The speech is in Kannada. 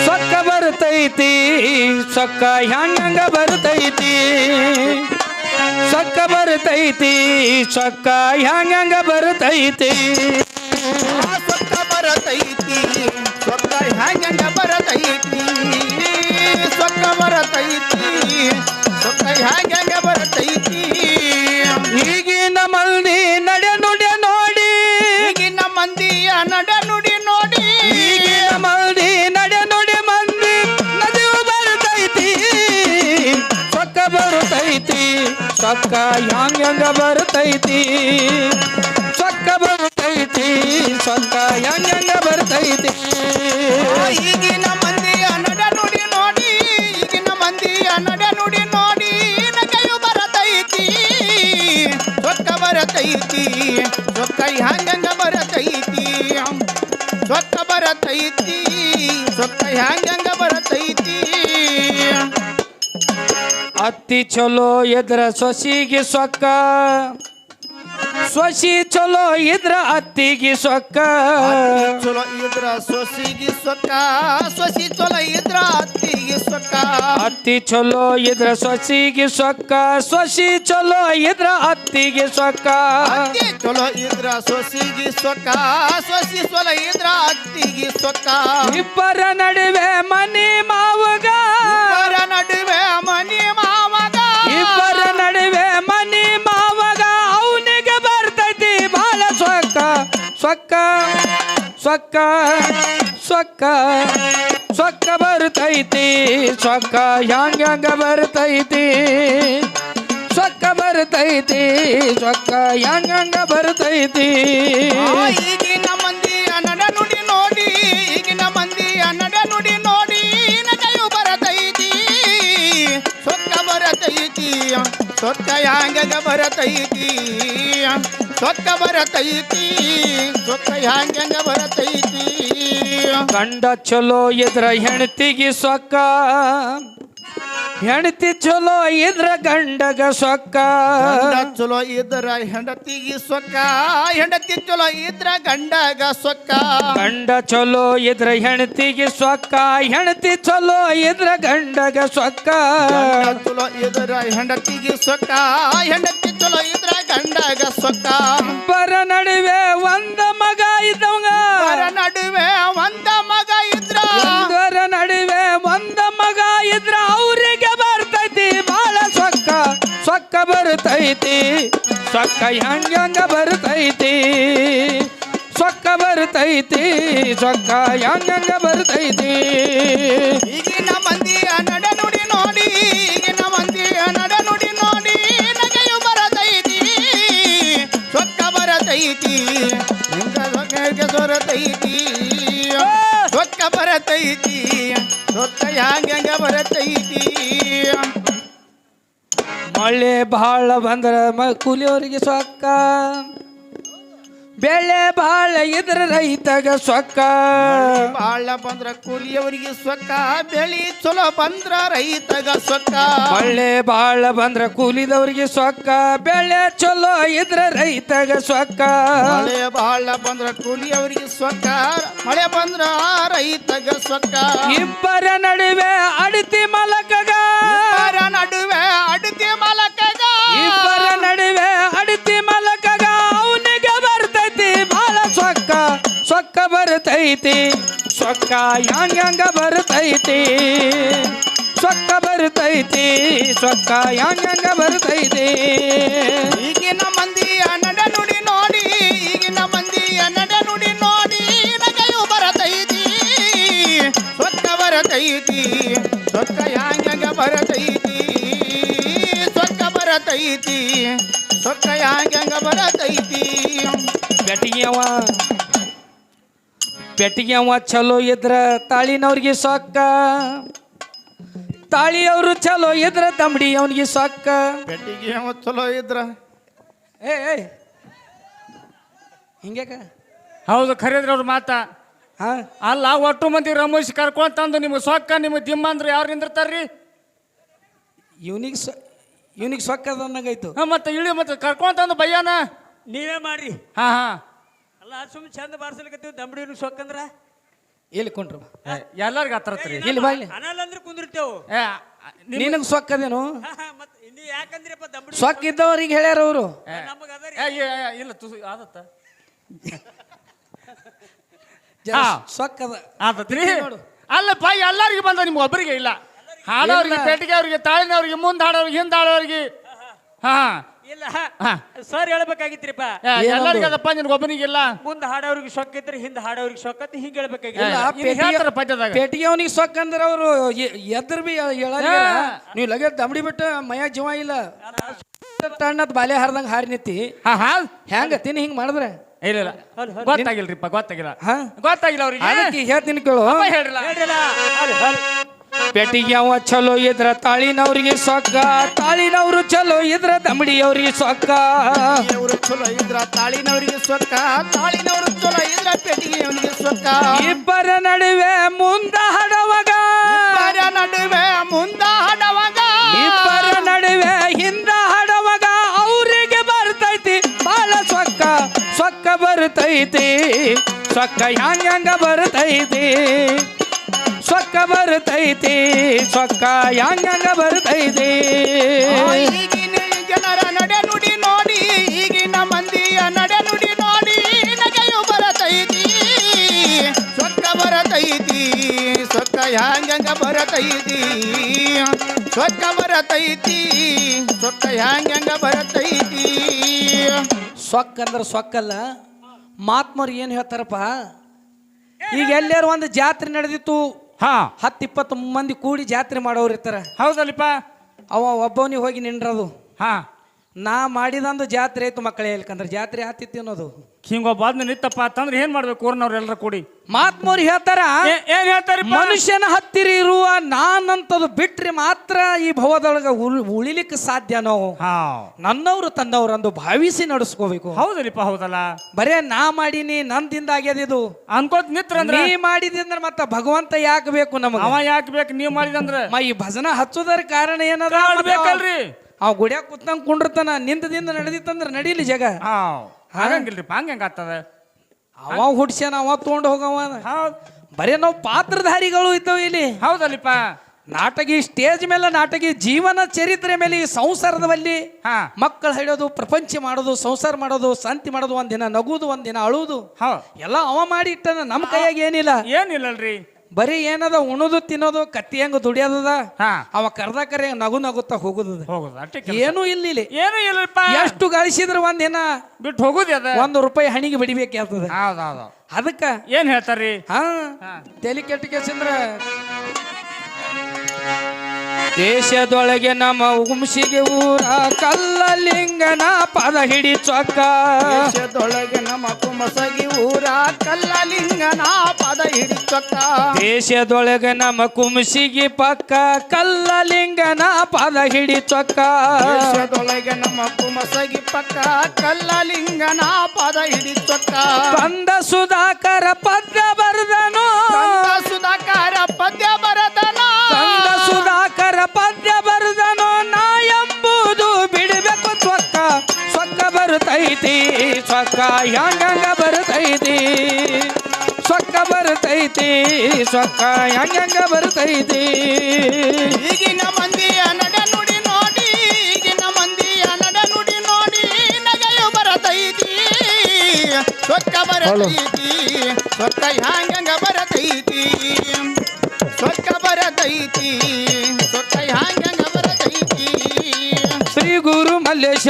ಸೊಕ್ಕ ಬರ್ತೈತಿ ಸೊಕ್ಕ ಹ್ಯಾಂಗ ಬರ್ತೈತಿ ಸೊಕ್ಕ ಬರ್ತೈತಿ ಸೊಕ್ಕ ಹ್ಯಾಂಗ ಬರ್ತೈತಿ ಸೊಕ್ಕ ಬರತೈತಿ ಸೊಕ್ಕ ಹ್ಯಾಂಗ ಬರತೈತಿ ಸೊಕ್ಕ ಬರತೈತಿ ಸೊಕ್ಕ ಹ್ಯಾಂಗ ಬರತೈತಿ ಈಗಿನ ಮಂದಿ ನಡೆ ನುಡಿ ನೋಡಿ ಈಗಿನ ಮಂದಿಯ ನಡೆ ನುಡಿ ನೋಡಿ ಈಗಿನ ಮಂದಿ ನಡೆ ನುಡಿ ಮಂದಿ ನದಿಯು ಬರ್ತೈತಿ ಸೊಕ್ಕ ಬರ್ತೈತಿ ಸೊಕ್ಕ ಹ್ಯಾಂಗ ಬರ್ತೈತಿ ಸೊಕ್ಕ ಬರ್ತೈತಿ ಸೊಕ್ಕ ಹ್ಯಾಂಗ ಬರ್ತೈತಿ ಈಗಿನ ಮಂದಿಯ ನಡೆ ನುಡಿ ನೋಡಿ ಈಗಿನ ಮಂದಿಯ ನಡೆ ನುಡಿ ನೋಡಿ ನಗೆಯು ಬರತೈತಿ ಸೊಕ್ಕ ಬರತೈತಿ ಸೊಕ್ಕ ಹ್ಯಾಂಗ ಬರತೈತಿ ಸೊಕ್ಕ ಬರತೈತಿ ಸೊಕ್ಕ ಹ್ಯಾಂಗ ಬರತೈತಿ ಅತ್ತಿ ಚಲೋ ಎದ್ರ ಸೊಸಿಗೆ ಸೊಕ್ಕ ಸೊಸಿ ಚಲೋ ಇದ್ರ ಅತ್ತಿಗೆ ಸೊಕ್ಕ ಚಲೋ ಇದ್ರ ಸೊಸಿಗೆ ಸೊಕ್ಕ ಸೊಸಿ ಚಲೋ ಇದ್ರ ಅತ್ತಿಗೆ ಸೊಕ್ಕ ಅತ್ತಿ ಚಲೋ ಇದ್ರ ಸೊಸಿಗೆ ಸೊಕ್ಕ ಸೊಸಿ ಚಲೋ ಇದ್ರ ಅತ್ತಿಗೆ ಸೊಕ್ಕ ಅತ್ತಿ ಚಲೋ ಇದ್ರ ಸೊಸಿಗೆ ಸೊಕ್ಕ ಸೊಸಿ ಚಲೋ ಇದ್ರ ಅತ್ತಿಗೆ ಸೊಕ್ಕ ಇಬ್ಬರ ನಡುವೆ ಮನಿ ಮಾವಗ ಇಬ್ಬರ ನಡುವೆ ಮನಿ ಮಾವಗ ಇಬ್ಬರ ನಡುವೆ ಮನಿ ಮಾವಗ ಅವನಿಗೆ ಬರ್ತೈತಿ ಬಾಳ ಸೊಕ್ಕ ಸೊಕ್ಕ ಸೊಕ್ಕ ಸೊಕ್ಕ ಸೊಕ್ಕ ಬರ್ತೈತಿ ಸೊಕ್ಕ ಹ್ಯಾಂಗ ಬರ್ತೈತಿ ಸೊಕ್ಕ ಬರ್ತೈತಿ ಸೊಕ್ಕ ಹ್ಯಾಂಗ ಬರ್ತೈತಿ ಈಗಿನ ಮಂದಿಯ ನಡೆ ನುಡಿ ನೋಡಿ ಈಗಿನ ಮಂದಿಯ ನಡೆ ನುಡಿ ನೋಡಿ ನಗೆಯು ಬರತೈತಿ ಸೊಕ್ಕ ಬರತೈತಿ ಸೊಕ್ಕ ಹ್ಯಾಂಗ ಬರತೈತಿ ಸೊಕ್ಕ ಬರತೈತಿ ಸೊಕ್ಕ ಹ್ಯಾಂಗ ಬರತೈತಿ ಗಂಡ ಚಲೋ ಇದ್ರ ಹೆಂಡತಿಗೆ ಸೊಕ್ಕ ಹೆಂಡತಿ ಚಲೋ ಇದ್ರ ಗಂಡಗ ಸೊಕ್ಕ ಗಂಡ ಚಲೋ ಇದ್ರ ಹೆಂಡತಿಗೆ ಸೊಕ್ಕ ಹೆಂಡತಿ ಚಲೋ ಇದ್ರ ಗಂಡಗ ಸೊಕ್ಕ ಗಂಡ ಚಲೋ ಇದ್ರ ಹೆಂಡತಿಗೆ ಸೊಕ್ಕ ಹೆಂಡತಿ ಚಲೋ ಇದ್ರ ಗಂಡಗ ಸೊಕ್ಕ ಗಂಡ ಚಲೋ ಇದ್ರ ಹೆಂಡತಿಗೆ ಸೊಕ್ಕ ಹೆಂಡತಿ ಚಲೋ ಇದ್ರ ಗಂಡಗ ಸೊಕ್ಕ ಇಬ್ಬರ ನಡುವೆ ಒಂದ ಮಗ ಇದ್ದವಂಗ ಅವರ ನಡುವೆ ಒಂದ ಮಗ ಇದ್ರ ಒಂದರ ನಡುವೆ ಒಂದ ಮಗ ಇದ್ರ ಅವ್ರಿಗೆ ಬರ್ತೈತಿ ಬಾಳ ಸೊಕ್ಕ ಸೊಕ್ಕ ಬರ್ತೈತಿ ಸೊಕ್ಕ ಹ್ಯಾಂಗ ಬರ್ತೈತಿ ಸೊಕ್ಕ ಬರ್ತೈತಿ ಸೊಕ್ಕ ಹ್ಯಾಂಗ ಬರ್ತೈತಿ ಈಗಿನ ಮಂದಿಯ ನಡೆ ನುಡಿ ನೋಡಿ ಈಗಿನ ಮಂದಿಯ ನಡೆ ನುಡಿ ನೋಡಿ ನಗೆಯು ಬರತೈತಿ ಸೊಕ್ಕ ಬರತೈತಿ ನಿಂಗ ಸೊಕ್ಕ ಸೊರತೈತಿ ಸೊಕ್ಕ ಬರತೈತಿ ಸೊಕ್ಕ ಹ್ಯಾಂಗ ಬರತೈತಿ ಮಳೆ ಭಾಳ ಬಂದ್ರ ಕೂಲಿಯವರಿಗೆ ಸೊಕ್ಕ ಬೆಳೆ ಭಾಳ ಇದ್ರ ರೈತಗ ಸೊಕ್ಕ ಬಾಳ ಬಂದ್ರ ಕೂಲಿಯವರಿಗೆ ಸೊಕ್ಕ ಬೆಳಿ ಚಲೋ ಬಂದ್ರ ರೈತಗ ಸೊಕ್ಕ ಮಳೆ ಭಾಳ ಬಂದ್ರ ಕೂಲಿದವ್ರಿಗೆ ಸೊಕ್ಕ ಬೆಳೆ ಚಲೋ ಇದ್ರ ರೈತಗ ಸೊಕ್ಕ ಮಳೆ ಬಾಳ ಬಂದ್ರ ಕೂಲಿಯವರಿಗೆ ಸೊಕ್ಕ ಮಳೆ ಬಂದ್ರ ರೈತಗ ಸೊಕ್ಕ ಇಬ್ಬರ ನಡುವೆ ಅಡತಿ ಮಲಕಗ ಇಬ್ಬರ ನಡುವೆ ಅಡತಿ ಮಲಕಗ ಇಬ್ಬರ ನಡುವೆ ಅಡತಿ ಮಲಕಗ ಅವನಿಗೆ ಬರ್ತೈತಿ ಬಾಳ ಸೊಕ್ಕ ಸೊಕ್ಕ ಬರ್ತೈತಿ ಸೊಕ್ಕ ಹ್ಯಾಂಗ ಬರ್ತೈತಿ ಸೊಕ್ಕ ಬರ್ತೈತಿ ಸೊಕ್ಕ ಹ್ಯಾಂಗ ಬರ್ತೈತಿ ಈಗಿನ ಮಂದಿಯ ನಡೆ ನುಡಿ ನೋಡಿ ಈಗಿನ ಮಂದಿಯ ನಡೆ ನುಡಿ ನೋಡಿ ನಗೆಯು ಬರತೈತಿ ಸೊಕ್ಕ ಬರತೈತಿ ಸೊಕ್ಕ ಹ್ಯಾಂಗ ಬರತೈತಿ ಸೊಕ್ಕ ಬರತೈತಿ ಸೊಕ್ಕ ಹ್ಯಾಂಗ ಬರತೈತಿ ಪೆಟ್ಟಿಗೆವ ಚಲೋ ಇದ್ರ ತಾಳಿನವ್ರಿಗೆ ಸೊಕ್ಕ ತಾಳಿಯವರು ಚಲೋ ಇದ್ರ ತಂಬಡಿ ಅವನಿಗೆ ಸೊಕ್ಕ ಬೆಟ್ಟಿಗೆ ಚಲೋ ಇದ್ರ ಏ ಹಿಂಗ್ಯಾಕ ಹೌದು ಖರೀದ್ರ ಅವ್ರ ಮಾತ ಹಾ ಅಲ್ಲ ಒಟ್ಟು ಮಂದಿ ರಮೇಶ್ ಕರ್ಕೊಂಡ್ ತಂದು ನಿಮ್ಗೆ ಸೊಕ್ಕ ನಿಮ್ಗೆ ದಿಮ್ಮ ಅಂದ್ರೆ ಯಾರು ನಿಂದಿರ್ತಾರ್ರಿ? ಇವನಿಗೆ ಸೊಕ್ಕ ಅನ್ನಂಗಾಯ್ತು. ಮತ್ತೆ ಇಳಿ ಮತ್ತೆ ಕರ್ಕೊಂಡ್ ತಂದು ಬಯ್ಯಾನ ನೀವೇ ಮಾಡ್ರಿ. ಹಾ ಹಾ ಅಲ್ಲ ಸುಮ್ಮನೆ ಚಂದ ಬಾರ್ಸಲಿಕತ್ತೀವಿ ದಂಬಡಿ ಸೊಕ್ಕಂದ್ರ ಇಲ್ಲಿ ಕೊಂಡ್ರು ಎಲ್ಲರಿಗೂ ಹತ್ರತ್ರಿ ಇಲ್ಲಿ ಬಾ ಇಲ್ಲಿ ಅನಲ್ಲ ಅಂದ್ರೆ ಕುಂದಿರ್ತೇವು ನಿನಗ್ ಸೊಕ್ಕದೇನು ಮತ್ ಇಲ್ಲಿ ಯಾಕಂದ್ರಪ್ಪ ದಮ್ಮಡಿ ಸೊಕ್ಕ ಇದ್ದವ್ರಿಗೆ ಹೇಳ್ಯಾರ ಅವರು ನಮಗ ಅದರಿ ಇಲ್ಲ ತುಸು ಆದತ್ತ ಸೊಕ್ಕದ ಆದತ್ರಿ ಅಲ್ಲಪ್ಪ ಎಲ್ಲರಿಗೂ ಬಂದ ನಿಮ್ಗೆ ಒಬ್ಬರಿಗೆ ಇಲ್ಲ ಹಾಡೋರಿಗೆ ಪೇಟಿಗೆ ಅವ್ರಿಗೆ ತಾಳಿನವ್ರಿಗೆ ಮುಂದೆ ಹಾಡೋರಿಗೆ ಹಿಂದೆ ಹಾಡೋರಿಗೆ ಹಾ ಇಲ್ಲ ಸರ್ ಹೇಳ್ಬೇಕಾಗಿತ್ರಿಪ್ಪ ಎಲ್ಲರಿಗೂ ಅದಪ್ಪ ನಿನ್ಗೆ ಒಬ್ಬನಿಗಿಲ್ಲ ಮುಂದೆ ಹಾಡೋರಿಗೆ ಸೊಕ್ಕ ಇದ್ರೆ ಹಿಂದೆ ಹಾಡೋರಿಗೆ ಸೊಕ್ಕತಿ ಹಿಂಗ ಹೇಳ್ಬೇಕಾಗಿಲ್ಲ ಹೇಳ್ತಾರ ಪದ್ಯದಾಗ ಪೇಟಿಗೆ ಅವನಿಗೆ ಸೊಕ್ಕ ಅಂದ್ರೆ ಅವರು ಎದ್ರ ಬಿ ನೀವು ಲಗೆ ದಮಡಿ ಬಿಟ್ಟು ಮಯ ಜೀವ ಇಲ್ಲ ತಣ್ಣತ್ ಬಾಲೆ ಹಾರ್ದಂಗ ಹಾರಿ ನಿಂತಿ ಹೆಂಗ ತಿನ್ನಿ ಹಿಂಗ್ ಮಾಡಿದ್ರೆ ಇಲ್ಲ ಗೊತ್ತಾಗಿಲ್ರಿಪ್ಪ ಗೊತ್ತಾಗಿಲ್ಲ ಗೊತ್ತಾಗಿಲ್ಲ ಅವ್ರಿಗೆ ಅದಕ್ಕೆ ಹೇಳ್ತೀನಿ ಕೇಳು ಹೇಳ್ರಿಲ್ಲ ಪೆಟ್ಟಿಗೆ ಅವ ಚಲೋ ಇದ್ರ ತಾಳಿನವ್ರಿಗೆ ಸೊಕ್ಕ ತಾಳಿನವ್ರು ಚಲೋ ಇದ್ರ ದಮಡಿಯವ್ರಿಗೆ ಸೊಕ್ಕ ಅವರು ಚಲೋ ಇದ್ರ ತಾಳಿನವರಿಗೆ ಸೊಕ್ಕ ತಾಳಿನವರು ಚಲೋ ಇದ್ರ ಪೆಟ್ಟಿಗೆಯವನಿಗೆ ಸೊಕ್ಕ ಇಬ್ಬರ ನಡುವೆ ಮುಂದ ಹಡವಾಗ ಇಬ್ಬರ ನಡುವೆ ಮುಂದ ಹಡವಾಗ ಇಬ್ಬರ ನಡುವೆ ಹಿಂದ ಹಡವಾಗ ಅವ್ರಿಗೆ ಬರ್ತೈತಿ ಬಾಳ ಸೊಕ್ಕ ಸೊಕ್ಕ ಬರ್ತೈತಿ ಸೊಕ್ಕ ಹ್ಯಾಂಗ ಬರ್ತೈತಿ ಸೊಕ್ಕ ಬರ್ತೈತಿ ಸೊಕ್ಕ ಹ್ಯಾಂಗ ಬರ್ತೈತಿ ಈಗಿನ ಜನರ ನಡೆ ನುಡಿ ನೋಡಿ ಈಗಿನ ಮಂದಿಯ ನಡೆ ನುಡಿ ನೋಡಿ ನಗೆಯು ಬರತೈತಿ ಸೊಕ್ಕ ಬರತೈತಿ ಸೊಕ್ಕ ಹ್ಯಾಂಗ ಬರತೈತಿ ಸೊಕ್ಕ ಬರತೈತಿ ಸೊಕ್ಕ ಹ್ಯಾಂಗ ಬರತೈತಿ ಸೊಕ್ಕ ಅಂದ್ರೆ ಸೊಕ್ಕಲ್ಲ ಮಾತ್ಮರು ಏನು ಹೇಳ್ತಾರಪ್ಪ ಈಗ ಎಲ್ಲಾರು ಒಂದು ಜಾತ್ರೆ ನಡೆದಿತ್ತು 10-20 ಮಂದಿ ಕೂಡಿ ಜಾತ್ರೆ ಮಾಡೋರು ಇರ್ತಾರ ಹೌದಲ್ಲಪ್ಪ ಅವ ಒಬ್ಬವನಿಗೆ ಹೋಗಿ ನಿಂಡ್ರದು ನಾ ಮಾಡಿದಂದು ಜಾತ್ರೆ ಆಯ್ತು ಮಕ್ಕಳೇ ಹೇಳ್ಕಂದ್ರೆ ಜಾತ್ರೆ ಆತಿತ್ತು ಅನ್ನೋದು ಹಿಂಗೊಬ್ಬ ಆದ್ನ ನಿತ್ತಪ್ಪ ಅಂತಂದ್ರೆ ಏನ್ ಮಾಡ್ಬೇಕು ಊರ್ನವ್ರು ಎಲ್ಲರೂ ಕೂಡಿ ಮಾತ್ಮವ್ರು ಹೇಳ್ತಾರ ಏನ್ ಹೇಳ್ತಾರ ಮನುಷ್ಯನ ಹತ್ತಿರ ಇರುವ ನಾನಂತದು ಬಿಟ್ರೆ ಮಾತ್ರ ಈ ಭವದೊಳಗ ಉಳಿಲಿಕ್ಕೆ ಸಾಧ್ಯ ನಾವು ನನ್ನವ್ರು ತನ್ನವ್ರು ಅಂದು ಭಾವಿಸಿ ನಡೆಸ್ಕೋಬೇಕು ಹೌದಲ್ಲಪ್ಪ ಹೌದಲ್ಲ ಬರೇ ನಾ ಮಾಡೀನಿ ನಂದಿಂದ ಆಗ್ಯದ ಇದು ಅನ್ಕೋತ್ ನಿತ್ರ ನೀ ಮಾಡಿದ್ರೆ ಮತ್ತ ಭಗವಂತ ಯಾಕೆ ಬೇಕು ನಮಗ ಅವ ಯಾಕೆ ಬೇಕು ನೀವ್ ಮಾಡಿದಂದ್ರ ಈ ಭಜನ ಹಚ್ಚೋದರ ಕಾರಣ ಏನದ ಬೇಕಲ್ರಿ ಅವ್ ಗುಡಿಯಾಗ ಕೂತಂಗ್ ಕುಂಡಿರ್ತಾನ ನಿಂತದಿಂದ ನಡೆದಿತ್ತಂದ್ರ ನಡೀಲಿ ಜಗ ಹಾಗಂಗಿಲ್ರಿಪ್ಪ ಹಂಗ ಆಗ್ತದ ಅವ ಹುಡ್ಸ್ಯಾನ ಅವ ತೊಗೊಂಡು ಹೋಗವ ಬರೇ ನಾವು ಪಾತ್ರಧಾರಿಗಳು ಇದ್ದವು ಇಲ್ಲಿ ಹೌದಲ್ಲಪ್ಪ ನಾಟಕಿ ಸ್ಟೇಜ್ ಮೇಲೆ ನಾಟಕಿ ಜೀವನ ಚರಿತ್ರೆ ಮೇಲೆ ಈ ಸಂಸಾರದ ಬಲ್ಲಿ ಮಕ್ಕಳು ಹಿಡಿಯೋದು ಪ್ರಪಂಚ ಮಾಡೋದು ಸಂಸಾರ ಮಾಡೋದು ಶಾಂತಿ ಮಾಡೋದು ಒಂದಿನ ನಗುದು ಒಂದಿನ ಅಳುವುದು ಎಲ್ಲ ಅವ ಮಾಡಿ ಇಟ್ಟನ ನಮ್ಮ ಕೈಯಾಗ ಏನಿಲ್ಲ ಏನಿಲ್ಲಲ್ರಿ ಬರೀ ಏನದ ಉಣೋದು ತಿನ್ನೋದು ಕತ್ತಿ ಹೆಂಗ ದುಡಿಯೋದದ ಅವ ಕರ್ದ ಕರೆ ನಗು ನಗುತ್ತಾ ಹೋಗುದ ಏನು ಇಲ್ಲಿ ಏನು ಇಲ್ಲಪ್ಪ ಎಷ್ಟು ಗಳಿಸಿದ್ರ ಒಂದಿನ ಬಿಟ್ಟು ಹೋಗುದ ₹1 ಹಣಿಗೆ ಬಡಿಬೇಕಾಗ್ತದ ಅದಕ್ಕ ಏನ್ ಹೇಳ್ತಾರ್ರಿ ತಲೆ ಕೆಟ್ಟಕೆಸಂದ್ರ ದೇಶದೊಳಗೆ ನಮ್ಮ ಉಂಸಿಗೆ ಊರ ಕಲ್ಲಲಿಂಗನ ಪದ ಹಿಡಿ ಚೊಕ್ಕ ದೇಶದೊಳಗೆ ನಮ್ಮ ಕುಮಸಗಿ ಊರ ಕಲ್ಲಲಿಂಗನ ಪದ ಹಿಡಿ ಚೊಕ್ಕ ದೇಶದೊಳಗೆ ನಮ್ಮ ಕುಂಸಿಗೆ ಪಕ್ಕ ಕಲ್ಲಲಿಂಗನ ಪದ ಹಿಡಿ ಚೊಕ್ಕ ದೇಶದೊಳಗೆ ನಮ್ಮ ಕುಮಸಗಿ ಪಕ್ಕ ಕಲ್ಲಲಿಂಗನ ಪದ ಹಿಡಿ ಚೊಕ್ಕ ಕಂದ ಸುಧಾಕರ ಪದ್ಯ ಬರೆದನು ಸುಧಾಕರ ಪದ್ಯ ಬರದನ ಕಂದ ಸುಧಾಕರ ಪದ್ಯ ಬರೆದನು ನಾ ಎಂಬುದು ಬಿಡಬೇಕು ಸೊಕ್ಕ ಸೊಕ್ಕ ಬರ್ತೈತಿ ಸೊಕ್ಕ ಹ್ಯಾಂಗ ಬರ್ತೈತಿ ಸೊಕ್ಕ ಬರ್ತೈತಿ ಸೊಕ್ಕ ಹ್ಯಾಂಗ ಬರ್ತೈತಿ ಈಗಿನ ಮಂದಿಯ ನಡೆ ನುಡಿ ನೋಡಿ ಈಗಿನ ಮಂದಿಯ ನಡೆ ನುಡಿ ನೋಡಿ ನಗೆಯು ಬರತೈತಿ ಸೊಕ್ಕ ಬರತೈತಿ ಸೊಕ್ಕ ಹ್ಯಾಂಗ ಬರತೈತಿ ಸೊಕ್ಕ ಬರತೈತಿ ಸೊಕ್ಕ ಹ್ಯಾಂಗ ಬರತೈತಿ ಶ್ರೀ ಗುರು ಮಲ್ಲೇಶ